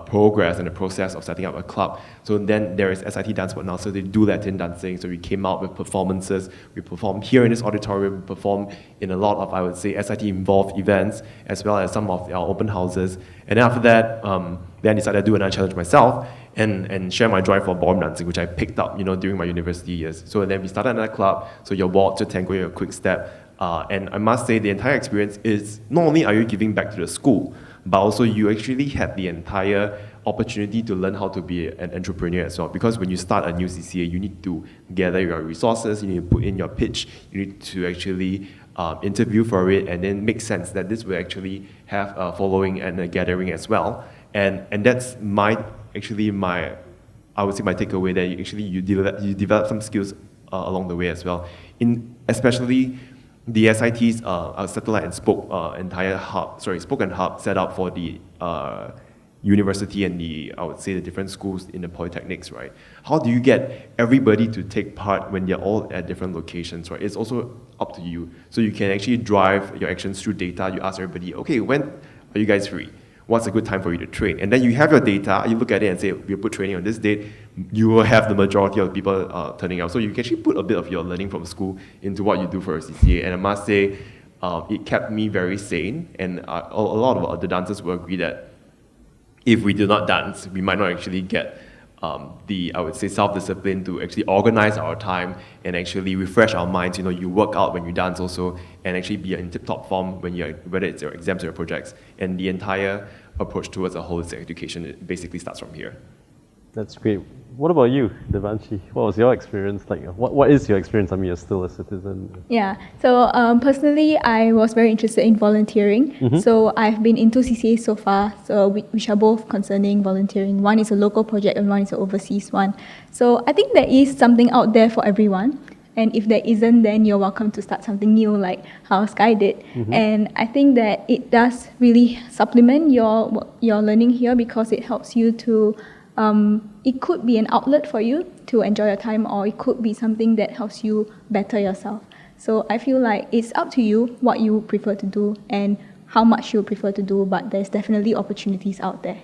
progress and the process of setting up a club. So then there is SIT Dance Sport now, so they do Latin dancing. So we came out with performances. We performed here in this auditorium, we performed in a lot of, I would say, SIT involved events, as well as some of our open houses. And then after that, then I decided to do another challenge myself and share my joy for ballroom dancing, which I picked up, during my university years. So then we started another club. So your walk to tango, your quick step. And I must say the entire experience is, not only are you giving back to the school, but also you actually had the entire opportunity to learn how to be an entrepreneur as well. Because when you start a new CCA, you need to gather your resources, you need to put in your pitch, you need to actually interview for it, and then make sense that this will actually have a following and a gathering as well. And that's my I would say my takeaway, that you develop some skills along the way as well. Especially the SIT's satellite and spoke and hub set up for the university and I would say the different schools in the polytechnics, right? How do you get everybody to take part when they're all at different locations, right? It's also up to you. So you can actually drive your actions through data. You ask everybody, okay, when are you guys free? What's a good time for you to train? And then you have your data, you look at it and say, we'll put training on this date, you will have the majority of people turning out. So you can actually put a bit of your learning from school into what you do for a CCA. And I must say, it kept me very sane. And a lot of the dancers will agree that if we do not dance, we might not actually get I would say, self-discipline to actually organize our time and actually refresh our minds. You work out when you dance also, and actually be in tip-top form whether it's your exams or your projects. And the entire approach towards a holistic education, it basically starts from here. That's great. What about you, Devanshi? What was your experience like? What is your experience? I mean, you're still a citizen. Yeah. So personally, I was very interested in volunteering. Mm-hmm. So I've been in 2 CCAs so far, which are both concerning volunteering. One is a local project and one is an overseas one. So I think there is something out there for everyone. And if there isn't, then you're welcome to start something new, like how Sky did. And I think that it does really supplement your learning here, because it helps you to, it could be an outlet for you to enjoy your time, or it could be something that helps you better yourself. So I feel like it's up to you what you prefer to do and how much you prefer to do, but there's definitely opportunities out there.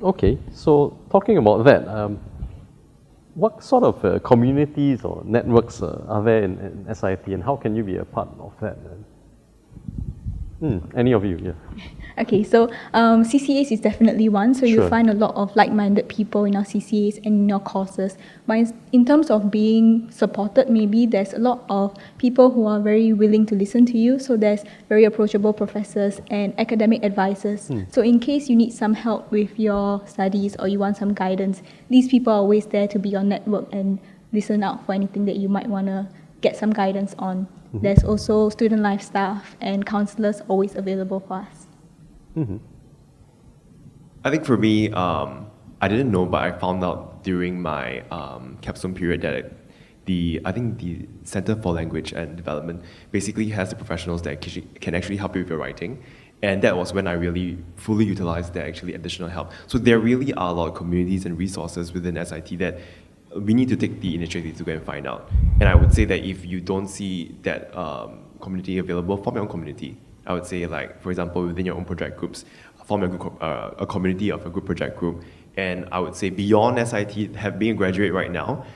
Okay, so talking about that, what sort of communities or networks are there in SIT, and how can you be a part of that? Any of you? Yeah. Okay, so CCAs is definitely one. So Sure. you find a lot of like-minded people in our CCAs and in your courses. But in terms of being supported, maybe there's a lot of people who are very willing to listen to you. So there's very approachable professors and academic advisors. So in case you need some help with your studies or you want some guidance, these people are always there to be your network and listen out for anything that you might want to get some guidance on. There's also student life staff and counselors always available for us. I think for me, I didn't know, but I found out during my capstone period that I think the Center for Language and Development basically has the professionals that can actually help you with your writing. And that was when I really fully utilized their actually additional help. So there really are a lot of communities and resources within SIT that we need to take the initiative to go and find out. And I would say that if you don't see that community available, form your own community. I would say, like, for example, within your own project groups, form a community of a group project group. And I would say beyond SIT, being a graduate right now,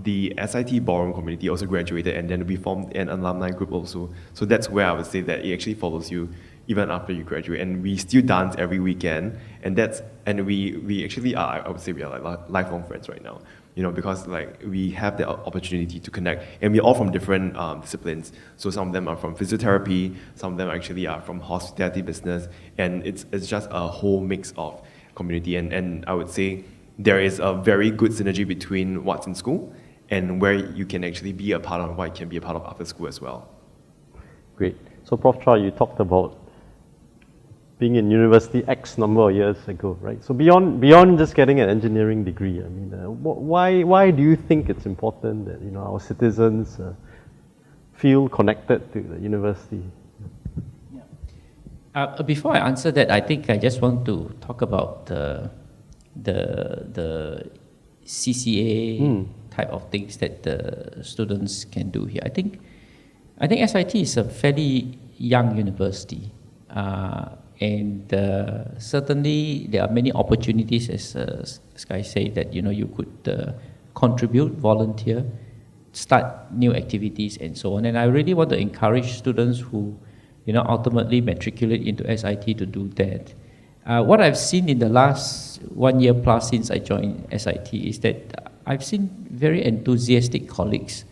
the SIT ballroom community also graduated, and then we formed an alumni group also. So that's where I would say that it actually follows you even after you graduate. And we still dance every weekend, and we actually are, I would say we are like lifelong friends right now. You know, because like we have the opportunity to connect, and we're all from different disciplines. So some of them are from physiotherapy, some of them actually are from hospitality business, and it's just a whole mix of community. And I would say there is a very good synergy between what's in school and where you can actually be a part of what you can be a part of after school as well. Great. So Prof. Chua, you talked about being in university X number of years ago, right? So beyond just getting an engineering degree, I mean, why do you think it's important that our citizens feel connected to the university? Before I answer that, I think I just want to talk about the CCA type of things that the students can do here. I think SIT is a fairly young university. And certainly there are many opportunities, as Sky said, that you could contribute, volunteer, start new activities, and so on. And I really want to encourage students who ultimately matriculate into SIT to do that. What I've seen in the last 1 year plus since I joined SIT is that I've seen very enthusiastic colleagues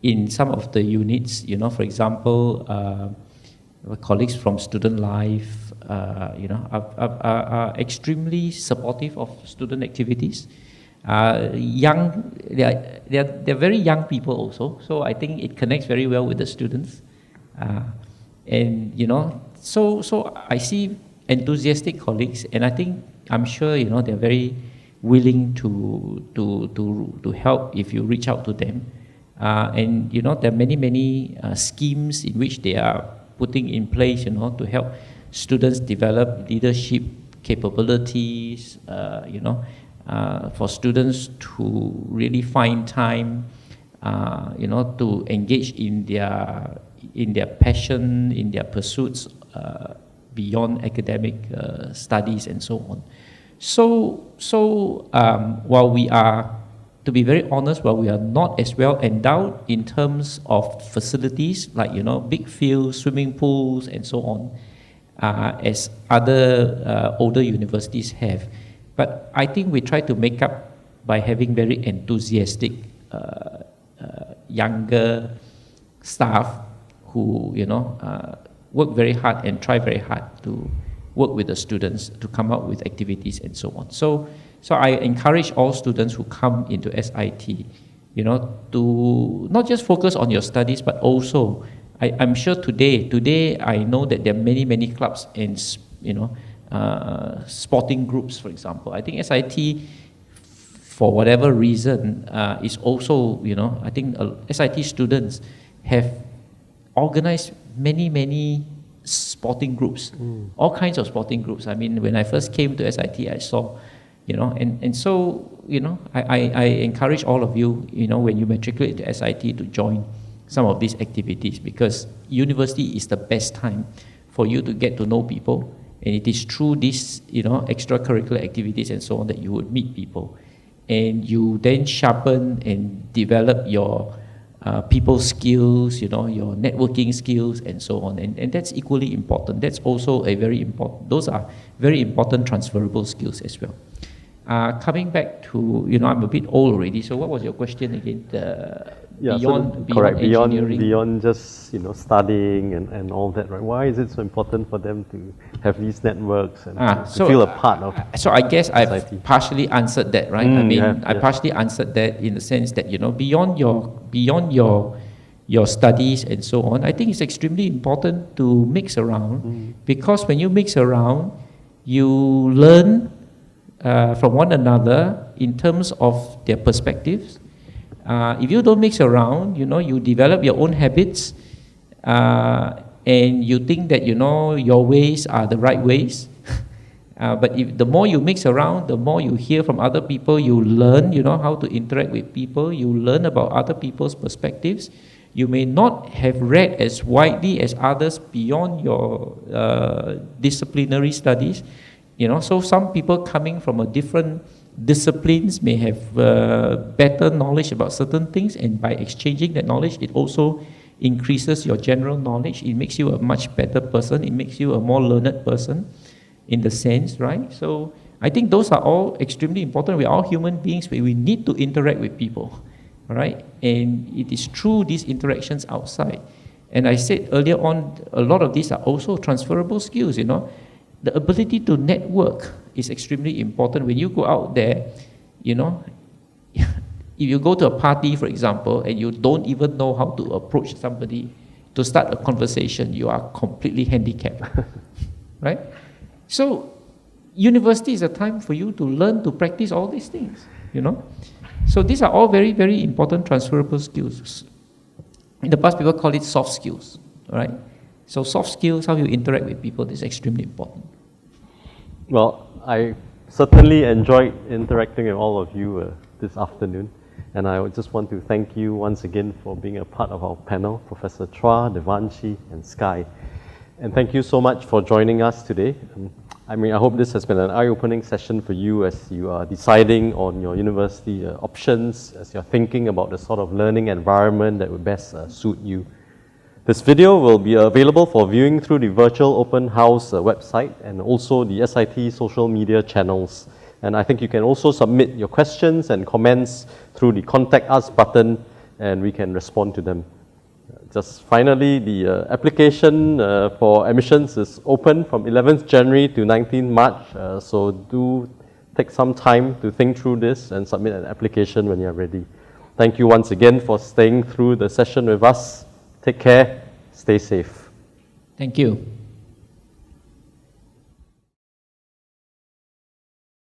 in some of the units. For example, colleagues from student life, are extremely supportive of student activities. They're very young people also, so I think it connects very well with the students. So I see enthusiastic colleagues, and I'm sure they're very willing to help if you reach out to them. And there are many schemes in which they are putting in place, to help students develop leadership capabilities, for students to really find time, to engage in their passion, in their pursuits beyond academic studies and so on. So while we are, to be very honest, while we are not as well endowed in terms of facilities like big fields, swimming pools, and so on, as other older universities have, but I think we try to make up by having very enthusiastic younger staff who work very hard and try very hard to work with the students to come up with activities and so on. So I encourage all students who come into SIT, to not just focus on your studies, but also, I'm sure today I know that there are many clubs and sporting groups, for example. I think SIT for whatever reason, is also, I think SIT students have organized many sporting groups, all kinds of sporting groups. I mean, when I first came to SIT, I saw, and so, I encourage all of you, when you matriculate to SIT, to join some of these activities, because university is the best time for you to get to know people, and it is through these, extracurricular activities and so on that you would meet people, and you then sharpen and develop your people skills, your networking skills and so on, and that's equally important. That's also those are very important transferable skills as well. Coming back to, I'm a bit old already, so what was your question again? Beyond engineering? Beyond just, studying and all that, right? Why is it so important for them to have these networks and to feel a part of So I guess I've society? partially answered that, right? I partially answered that in the sense that, beyond your studies and so on, I think it's extremely important to mix around, because when you mix around, you learn from one another in terms of their perspectives. If you don't mix around, you develop your own habits, and you think that, your ways are the right ways. But if the more you mix around, the more you hear from other people, you learn, how to interact with people, you learn about other people's perspectives. You may not have read as widely as others beyond your disciplinary studies. So some people coming from a different disciplines may have better knowledge about certain things, and by exchanging that knowledge, it also increases your general knowledge. It makes you a much better person. It makes you a more learned person in the sense, right? So I think those are all extremely important. We are all human beings, but we need to interact with people, right? And it is through these interactions outside. And I said earlier on, a lot of these are also transferable skills, The ability to network is extremely important. When you go out there, if you go to a party, for example, and you don't even know how to approach somebody to start a conversation, you are completely handicapped, right? So university is a time for you to learn to practice all these things, So these are all very, very important transferable skills. In the past, people call it soft skills, right? So soft skills, how you interact with people, is extremely important. Well, I certainly enjoyed interacting with all of you this afternoon, and I would just want to thank you once again for being a part of our panel, Professor Chua, Devanshi, and Sky. And thank you so much for joining us today. I hope this has been an eye-opening session for you as you are deciding on your university options, as you're thinking about the sort of learning environment that would best suit you. This video will be available for viewing through the virtual open house website and also the SIT social media channels. And I think you can also submit your questions and comments through the Contact Us button, and we can respond to them. Just finally, the application for admissions is open from 11th January to 19th March, so do take some time to think through this and submit an application when you're ready. Thank you once again for staying through the session with us. Take care, stay safe. Thank you.